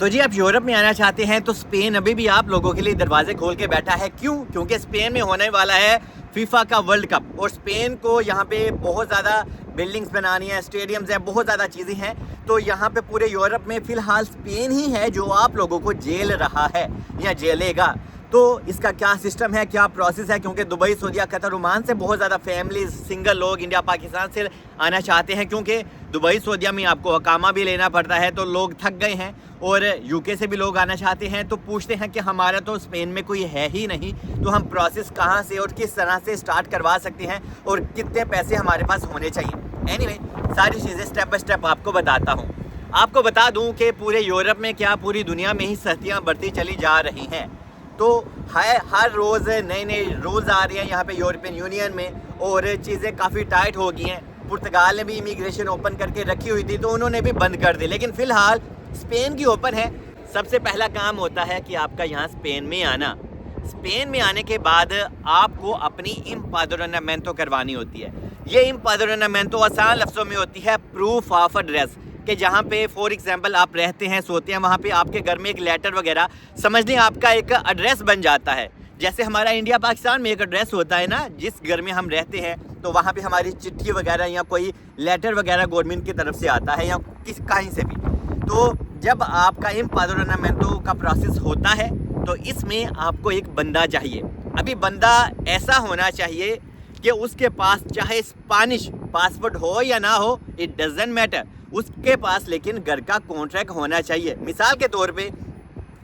तो जी आप यूरोप में आना चाहते हैं तो स्पेन अभी भी आप लोगों के लिए दरवाजे खोल के बैठा है। क्यों? क्योंकि स्पेन में होने वाला है फीफा का वर्ल्ड कप और स्पेन को यहाँ पे बहुत ज़्यादा बिल्डिंग्स बनानी है, स्टेडियम्स हैं, बहुत ज़्यादा चीज़ें हैं। तो यहाँ पे पूरे यूरोप में फ़िलहाल स्पेन ही है जो आप लोगों को झेल रहा है या झेलेगा। तो इसका क्या सिस्टम है, क्या प्रोसेस है? क्योंकि दुबई, सऊदीया, कतर, ओमान से बहुत ज़्यादा फैमिलीज, सिंगल लोग इंडिया, पाकिस्तान से आना चाहते हैं, क्योंकि दुबई, सऊदीया में आपको अकामा भी लेना पड़ता है, तो लोग थक गए हैं। और यूके से भी लोग आना चाहते हैं, तो पूछते हैं कि हमारा तो स्पेन में कोई है ही नहीं, तो हम प्रोसेस कहाँ से और किस तरह से स्टार्ट करवा सकते हैं और कितने पैसे हमारे पास होने चाहिए। एनीवे, सारी चीज़ें स्टेप बाय स्टेप आपको बताता हूँ। आपको बता दूँ कि पूरे यूरोप में क्या पूरी दुनिया में ही सख्तियाँ बढ़ती चली जा रही हैं। तो हर रोज़ नए नए रूल्स आ रहे हैं यहाँ पे यूरोपियन यूनियन में और चीज़ें काफ़ी टाइट हो गई हैं। पुर्तगाल ने भी इमिग्रेशन ओपन करके रखी हुई थी, तो उन्होंने भी बंद कर दी, लेकिन फ़िलहाल स्पेन की ओपन है। सबसे पहला काम होता है कि आपका यहाँ स्पेन में आना। स्पेन में आने के बाद आपको अपनी इम्पाद्रोनामेंटो करवानी होती है। ये इम्पाद्रोनामेंटो आसान लफ्ज़ों में होती है प्रूफ ऑफ एड्रेस, कि जहाँ पे फॉर एग्जांपल आप रहते हैं, सोते हैं, वहाँ पे आपके घर में एक लेटर वगैरह समझ लें आपका एक एड्रेस बन जाता है। जैसे हमारा इंडिया पाकिस्तान में एक एड्रेस होता है ना, जिस घर में हम रहते हैं, तो वहाँ पे हमारी चिट्ठी वगैरह या कोई लेटर वगैरह गवर्नमेंट की तरफ से आता है या किस कहीं से भी। तो जब आपका इम्पाद्रोनामेंटो का प्रोसेस होता है तो इसमें आपको एक बंदा चाहिए। अभी बंदा ऐसा होना चाहिए कि उसके पास चाहे स्पेनिश पासपोर्ट हो या ना हो, इट डजेंट मैटर, उसके पास लेकिन घर का कॉन्ट्रैक्ट होना चाहिए। मिसाल के तौर पे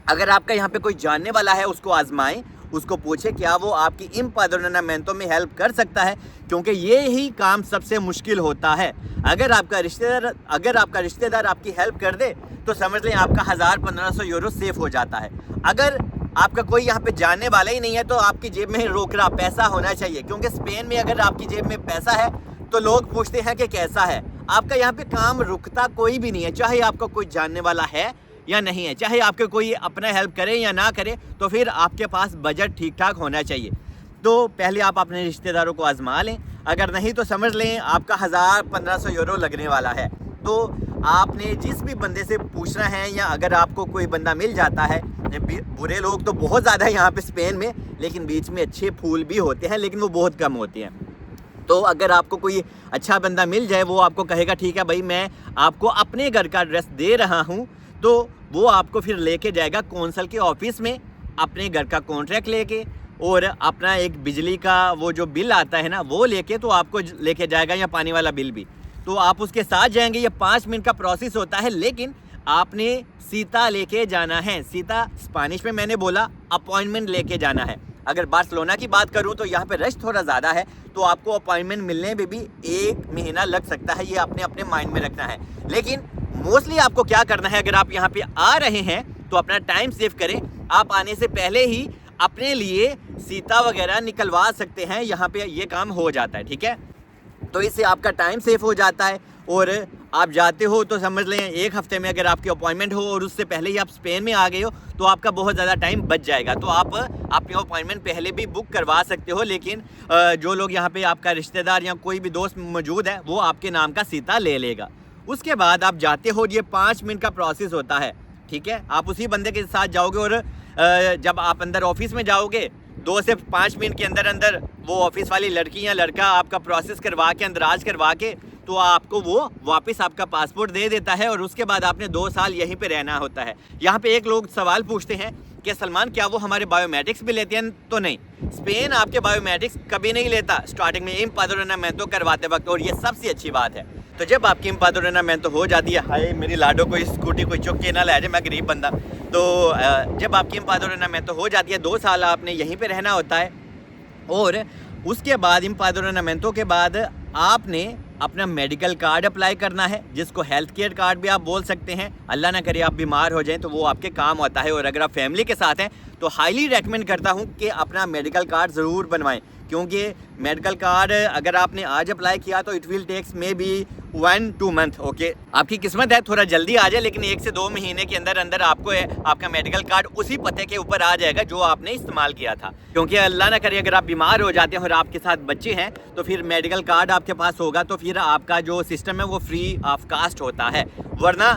अगर आपका यहाँ पे कोई जानने वाला है, उसको आजमाएं, उसको पूछे क्या वो आपकी इम्पाद्रोनामेंटो में हेल्प कर सकता है, क्योंकि ये ही काम सबसे मुश्किल होता है। अगर आपका रिश्तेदार आपकी हेल्प कर दे तो समझ लें आपका 1000-1500 यूरो सेफ हो जाता है। अगर आपका कोई यहाँ पे जानने वाला ही नहीं है तो आपकी जेब में रोकड़ा पैसा होना चाहिए, क्योंकि स्पेन में अगर आपकी जेब में पैसा है तो लोग पूछते हैं कि कैसा है। आपका यहाँ पे काम रुकता कोई भी नहीं है, चाहे आपका कोई जानने वाला है या नहीं है, चाहे आपके कोई अपना हेल्प करे या ना करे, तो फिर आपके पास बजट ठीक ठाक होना चाहिए। तो पहले आप अपने रिश्तेदारों को आजमा लें, अगर नहीं तो समझ लें आपका 1000-1500 यूरो लगने वाला है। तो आपने जिस भी बंदे से पूछना है, या अगर आपको कोई बंदा मिल जाता है, बुरे लोग तो बहुत ज़्यादा है यहाँ पे स्पेन में, लेकिन बीच में अच्छे फूल भी होते हैं, लेकिन वो बहुत कम होते हैं। तो अगर आपको कोई अच्छा बंदा मिल जाए, वो आपको कहेगा ठीक है भाई मैं आपको अपने घर का एड्रेस दे रहा हूँ, तो वो आपको फिर लेके जाएगा कौंसल के ऑफिस में, अपने घर का कॉन्ट्रैक्ट लेके और अपना एक बिजली का वो जो बिल आता है ना, वो लेके तो आपको लेके जाएगा, या पानी वाला बिल भी। तो आप उसके साथ जाएंगे। ये 5 मिनट का प्रोसेस होता है, लेकिन आपने सीता लेके जाना है। सीता स्पेनिश में मैंने बोला अपॉइंटमेंट लेके जाना है। अगर बार्सिलोना की बात करूं तो यहाँ पे रश थोड़ा ज़्यादा है, तो आपको अपॉइंटमेंट मिलने में भी 1 महीना लग सकता है। ये अपने अपने माइंड में रखना है। लेकिन मोस्टली आपको क्या करना है, अगर आप यहाँ पे आ रहे हैं तो अपना टाइम सेव करें। आप आने से पहले ही अपने लिए सीता वगैरह निकलवा सकते हैं, यहाँ पे ये काम हो जाता है, ठीक है। तो इससे आपका टाइम सेव हो जाता है और आप जाते हो तो समझ लें 1 हफ्ते में अगर आपकी अपॉइंटमेंट हो और उससे पहले ही आप स्पेन में आ गए हो तो आपका बहुत ज़्यादा टाइम बच जाएगा। तो आप अपनी अपॉइंटमेंट पहले भी बुक करवा सकते हो, लेकिन जो लोग यहाँ पे आपका रिश्तेदार या कोई भी दोस्त मौजूद है वो आपके नाम का सीता ले लेगा। उसके बाद आप जाते हो, ये 5 मिनट का प्रोसेस होता है, ठीक है। आप उसी बंदे के साथ जाओगे और जब आप अंदर ऑफिस में जाओगे 2 से 5 मिनट के अंदर अंदर वो ऑफिस वाली लड़की या लड़का आपका प्रोसेस करवा के, अंदराज करवा के, तो आपको वो वापस आपका पासपोर्ट दे देता है और उसके बाद आपने 2 साल यहीं पे रहना होता है। यहाँ पे एक लोग सवाल पूछते हैं कि सलमान क्या वो हमारे बायोमेट्रिक्स भी लेते हैं? तो नहीं, स्पेन आपके बायोमेट्रिक्स कभी नहीं लेता स्टार्टिंग में इम्पाद्रोनामेंटो करवाते वक्त, और ये सबसे अच्छी बात है। तो जब आपकी इम्पाद्रोनामेंटो हो जाती है, हाय मेरी लाडो को स्कूटी कोई चुक के ना ले जाए, मैं गरीब बंदा। तो जब आपकी इम्पाद्रोनामेंटो हो जाती है, 2 साल आपने यहीं पे रहना होता है। और उसके बाद इम्पाद्रोनामेंटो के बाद आपने अपना मेडिकल कार्ड अप्लाई करना है, जिसको हेल्थ केयर कार्ड भी आप बोल सकते हैं। अल्लाह ना करे आप बीमार हो जाएं तो वो आपके काम आता है। और अगर आप फैमिली के साथ हैं तो हाईली रेकमेंड करता हूं कि अपना मेडिकल कार्ड ज़रूर बनवाएं, क्योंकि मेडिकल कार्ड अगर आपने आज अप्लाई किया तो it will takes maybe 1-2 month. Okay, आपकी किस्मत है थोड़ा जल्दी आ जाए, लेकिन 1 से 2 महीने के अंदर अंदर आपको आपका मेडिकल कार्ड उसी पते के ऊपर आ जाएगा जो आपने इस्तेमाल किया था। क्योंकि अल्लाह ना करे अगर आप बीमार हो जाते हैं और आपके साथ बच्चे हैं तो फिर मेडिकल कार्ड आपके पास होगा तो फिर आपका जो सिस्टम है वो फ्री ऑफ कास्ट होता है। वरना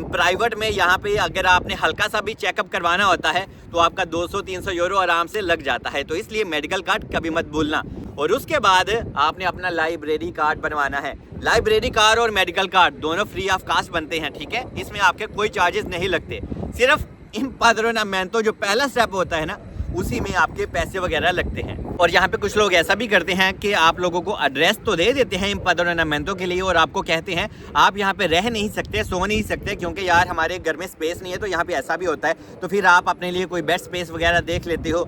प्राइवेट में यहाँ पे अगर आपने हल्का सा भी चेकअप करवाना होता है तो आपका 200-300 यूरो आराम से लग जाता है। तो इसलिए मेडिकल कार्ड कभी मत भूलना। और उसके बाद आपने अपना लाइब्रेरी कार्ड बनवाना है। लाइब्रेरी कार्ड और मेडिकल कार्ड दोनों फ्री ऑफ कास्ट बनते हैं, ठीक है। इसमें आपके कोई चार्जेस नहीं लगते, सिर्फ इम्पाद्रोनामेंटो जो पहला स्टेप होता है ना, उसी में आपके पैसे वगैरह लगते हैं। और यहाँ पे कुछ लोग ऐसा भी करते हैं कि आप लोगों को एड्रेस तो दे देते हैं इम्पाद्रोनामेंटो के लिए और आपको कहते हैं आप यहाँ पे रह नहीं सकते, सो नहीं सकते क्योंकि यार हमारे घर में स्पेस नहीं है। तो यहाँ पे ऐसा भी होता है, तो फिर आप अपने लिए कोई बेड स्पेस वगैरह देख लेते हो,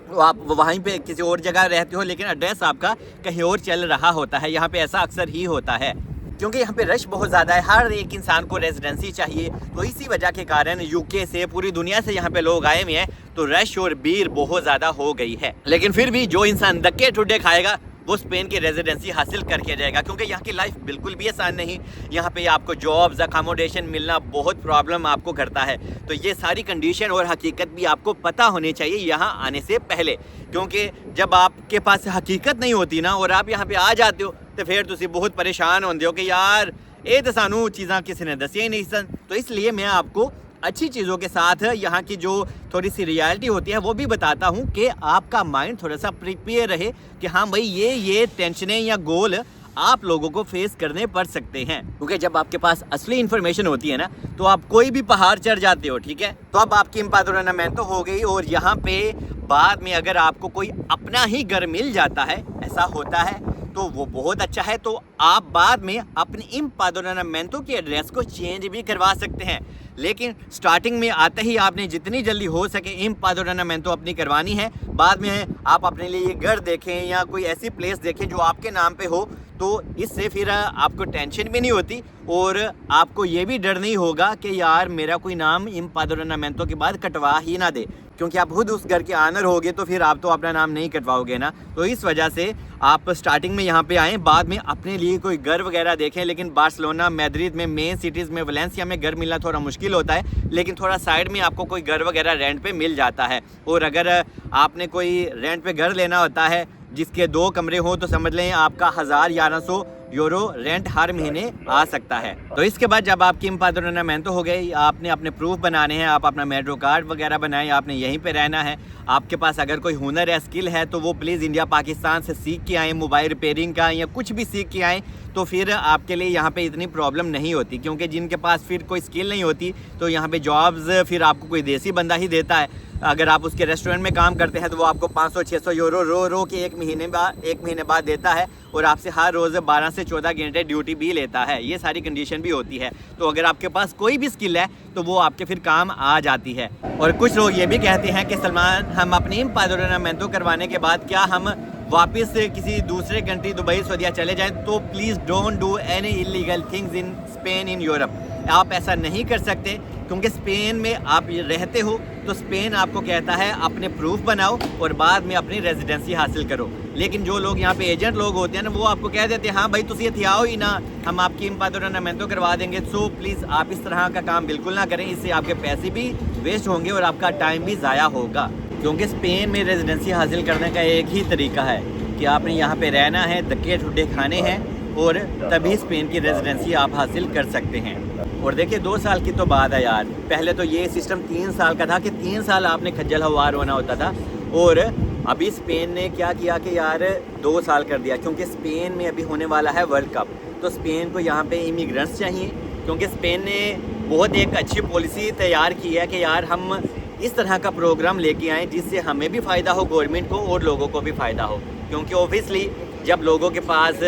तो आप वहीं पे किसी और जगह रहते हो लेकिन एड्रेस आपका कहीं और चल रहा होता है। यहाँ पे ऐसा अक्सर ही होता है क्योंकि यहाँ पे रश बहुत ज़्यादा है, हर एक इंसान को रेजिडेंसी चाहिए। तो इसी वजह के कारण यूके से, पूरी दुनिया से यहाँ पे लोग आए हुए हैं, तो रश और भीड़ बहुत ज़्यादा हो गई है। लेकिन फिर भी जो इंसान धक्के ठुड्डे खाएगा वो स्पेन की रेजिडेंसी हासिल करके जाएगा, क्योंकि यहाँ की लाइफ बिल्कुल भी आसान नहीं। यहाँ पे आपको जॉब्स, अकोमोडेशन मिलना बहुत प्रॉब्लम आपको करता है। तो ये सारी कंडीशन और हकीकत भी आपको पता होनी चाहिए यहाँ आने से पहले, क्योंकि जब आपके पास हकीकत नहीं होती ना और आप यहाँ पे आ जाते हो तो फिर तुम बहुत परेशान होते हो कि यार ये तो सानू चीज़ां किसी ने दसिया ही नहीं सन। तो इसलिए मैं आपको अच्छी चीज़ों के साथ यहाँ की जो थोड़ी सी रियलिटी होती है वो भी बताता हूँ कि आपका माइंड थोड़ा सा प्रिपेयर रहे कि हाँ भाई ये टेंशनें या गोल आप लोगों को फेस करने पड़ सकते हैं। क्योंकि जब आपके पास असली इन्फॉर्मेशन होती है ना तो आप कोई भी पहाड़ चढ़ जाते हो, ठीक है। तो अब आपकी इम्पाद्रोनामेंटो हो गई और यहाँ पे बाद में अगर आपको कोई अपना ही घर मिल जाता है, ऐसा होता है, तो वो बहुत अच्छा है। तो आप बाद में अपने इम्पाद्रोनामेंटो के एड्रेस को चेंज भी करवा सकते हैं। लेकिन स्टार्टिंग में आते ही आपने जितनी जल्दी हो सके इम्पाद्रोनामेंटो अपनी करवानी है। बाद में आप अपने लिए घर देखें या कोई ऐसी प्लेस देखें जो आपके नाम पे हो, तो इससे फिर आपको टेंशन भी नहीं होती और आपको ये भी डर नहीं होगा कि यार मेरा कोई नाम इम्पाद्रोनामेंटो के बाद कटवा ही ना दे, क्योंकि आप खुद उस घर के आनर होगे तो फिर आप तो अपना नाम नहीं कटवाओगे ना। तो इस वजह से आप स्टार्टिंग में यहाँ पे आएँ, बाद में अपने लिए कोई घर वगैरह देखें। लेकिन बार्सिलोना, मैड्रिड में, मेन सिटीज़ में, वलेंसिया में घर मिलना थोड़ा मुश्किल होता है, लेकिन थोड़ा साइड में आपको कोई घर वगैरह रेंट पे मिल जाता है। और अगर आपने कोई रेंट पे घर लेना होता है जिसके 2 कमरे हो तो समझ लें आपका 1000-1100 यूरो रेंट हर महीने आ सकता है। तो इसके बाद जब आपकी इम्पाद्रोनामेंटो हो गई, आपने अपने प्रूफ बनाने हैं, आप अपना मेट्रो कार्ड वगैरह बनाएं, आपने यहीं पे रहना है। आपके पास अगर कोई हुनर या स्किल है तो वो प्लीज़ इंडिया पाकिस्तान से सीख के आएँ, मोबाइल रिपेयरिंग का या कुछ भी सीख के आएँ, तो फिर आपके लिए यहाँ पे इतनी प्रॉब्लम नहीं होती। क्योंकि जिनके पास फिर कोई स्किल नहीं होती तो यहाँ पे जॉब्स फिर आपको कोई देसी बंदा ही देता है। अगर आप उसके रेस्टोरेंट में काम करते हैं तो वो आपको 500-600 यूरो रो के एक महीने बाद देता है और आपसे हर रोज़ 12 से 14 घंटे ड्यूटी भी लेता है। ये सारी कंडीशन भी होती है। तो अगर आपके पास कोई भी स्किल है तो वो आपके फिर काम आ जाती है। और कुछ लोग ये भी कहते हैं कि सलमान, हम अपनी इम्पाद्रोनामेंटो करवाने के बाद क्या हम वापस किसी दूसरे कंट्री, दुबई, सऊदीया चले जाएं? तो please don't do any illegal things in Spain, in Europe. आप ऐसा नहीं कर सकते क्योंकि स्पेन में आप रहते हो तो स्पेन आपको कहता है अपने प्रूफ बनाओ और बाद में अपनी रेजिडेंसी हासिल करो। लेकिन जो लोग यहाँ पे एजेंट लोग होते हैं ना, वो आपको कह देते हैं हाँ भाई तुम इत्थे आओ ही ना, हम आपकी इम्पाद्रोनामेंटो करवा देंगे। सो प्लीज़ आप इस तरह का काम बिल्कुल ना करें, इससे आपके पैसे भी वेस्ट होंगे और आपका टाइम भी ज़ाया होगा। क्योंकि स्पेन में रेजिडेंसी हासिल करने का एक ही तरीका है कि आपने यहाँ पे रहना है, धक्के ठुड्डे खाने हैं और तभी स्पेन की रेजिडेंसी आप हासिल कर सकते हैं। और देखिए 2 साल की तो बात है यार, पहले तो ये सिस्टम 3 साल का था कि 3 साल आपने खज्जल हवार होना होता था। और अभी स्पेन ने क्या किया कि यार 2 साल कर दिया, क्योंकि स्पेन में अभी होने वाला है वर्ल्ड कप। तो स्पेन को यहाँ पे इमिग्रेंट्स चाहिए, क्योंकि स्पेन ने बहुत एक अच्छी पॉलिसी तैयार की है कि यार हम इस तरह का प्रोग्राम लेके आएँ जिससे हमें भी फ़ायदा हो, गवर्नमेंट को और लोगों को भी फ़ायदा हो। क्योंकि ओबियसली जब लोगों के पास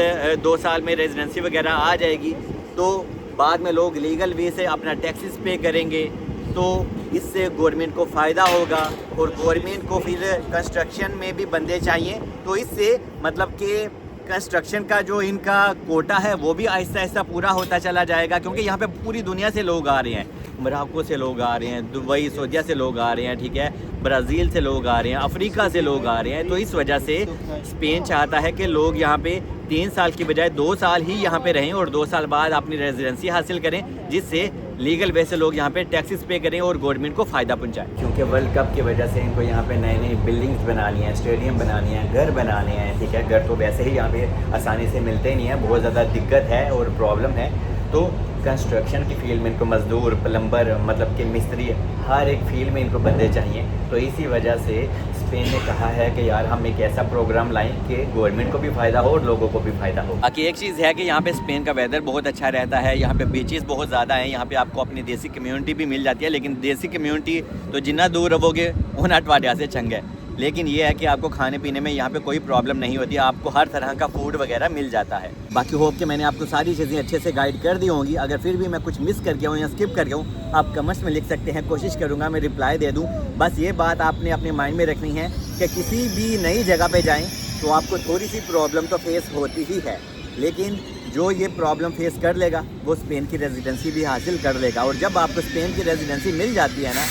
2 साल में रेजिडेंसी वगैरह आ जाएगी तो बाद में लोग लीगल वे से अपना टैक्सेस पे करेंगे, तो इससे गवर्नमेंट को फ़ायदा होगा। और गवर्नमेंट को फिर कंस्ट्रक्शन में भी बंदे चाहिए, तो इससे मतलब कि कंस्ट्रक्शन का जो इनका कोटा है वो भी आहिस्ता आहिस्ता पूरा होता चला जाएगा। क्योंकि यहाँ पे पूरी दुनिया से लोग आ रहे हैं, मोरक्को से लोग आ रहे हैं, दुबई, सऊदीया से लोग आ रहे हैं, ठीक है, ब्राज़ील से लोग आ रहे हैं, अफ्रीका से लोग आ रहे हैं। तो इस वजह से स्पेन चाहता है कि लोग यहाँ पे 3 साल की बजाय 2 साल ही यहाँ पे रहें और 2 साल बाद अपनी रेजिडेंसी हासिल करें, जिससे लीगल वे से लोग यहाँ पे टैक्सेस पे करें और गवर्नमेंट को फ़ायदा पहुँचाएं। क्योंकि वर्ल्ड कप की वजह से इनको यहाँ पे नई नई बिल्डिंग्स बनानी है, स्टेडियम बनानी है, घर बनाने हैं, ठीक है। घर तो वैसे ही यहाँ पे आसानी से मिलते नहीं हैं, बहुत ज़्यादा दिक्कत है और प्रॉब्लम है। तो कंस्ट्रक्शन की फील्ड में इनको मज़दूर, प्लम्बर, मतलब कि मिस्त्री, हर एक फील्ड में इनको बंदे चाहिए। तो इसी वजह से स्पेन ने कहा है कि यार हम एक ऐसा प्रोग्राम लाएं कि गवर्नमेंट को भी फ़ायदा हो और लोगों को भी फ़ायदा हो। बाकी एक चीज़ है कि यहाँ पे स्पेन का वेदर बहुत अच्छा रहता है, यहाँ पे बीचेस बहुत ज़्यादा हैं, यहाँ पे आपको अपनी देसी कम्युनिटी भी मिल जाती है। लेकिन देसी कम्युनिटी तो जितना दूर रहोगे उतना टवाटिया से चंगा है। लेकिन ये है कि आपको खाने पीने में यहाँ पे कोई प्रॉब्लम नहीं होती, आपको हर तरह का फूड वगैरह मिल जाता है। बाकी होप कि मैंने आपको सारी चीज़ें अच्छे से गाइड कर दी होंगी। अगर फिर भी मैं कुछ मिस कर गया हूँ या स्किप कर गया हूँ, आप कमेंट्स में लिख सकते हैं, कोशिश करूँगा मैं रिप्लाई दे दूँ। बस ये बात आपने अपने माइंड में रखनी है कि किसी भी नई जगह पर जाएँ तो आपको थोड़ी सी प्रॉब्लम तो फेस होती ही है, लेकिन जो ये प्रॉब्लम फेस कर लेगा वो स्पेन की रेजिडेंसी भी हासिल कर लेगा। और जब आपको स्पेन की रेजिडेंसी मिल जाती है ना,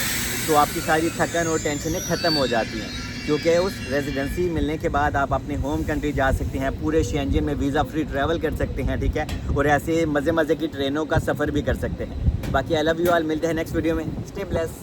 तो आपकी सारी थकन और टेंशनें ख़त्म हो जाती हैं, क्योंकि उस रेजिडेंसी मिलने के बाद आप अपने होम कंट्री जा सकते हैं, पूरे शेंजन में वीज़ा फ्री ट्रैवल कर सकते हैं, ठीक है। और ऐसे मज़े मज़े की ट्रेनों का सफ़र भी कर सकते हैं। बाकी आई लव यू ऑल, मिलते हैं नेक्स्ट वीडियो में। Stay bless.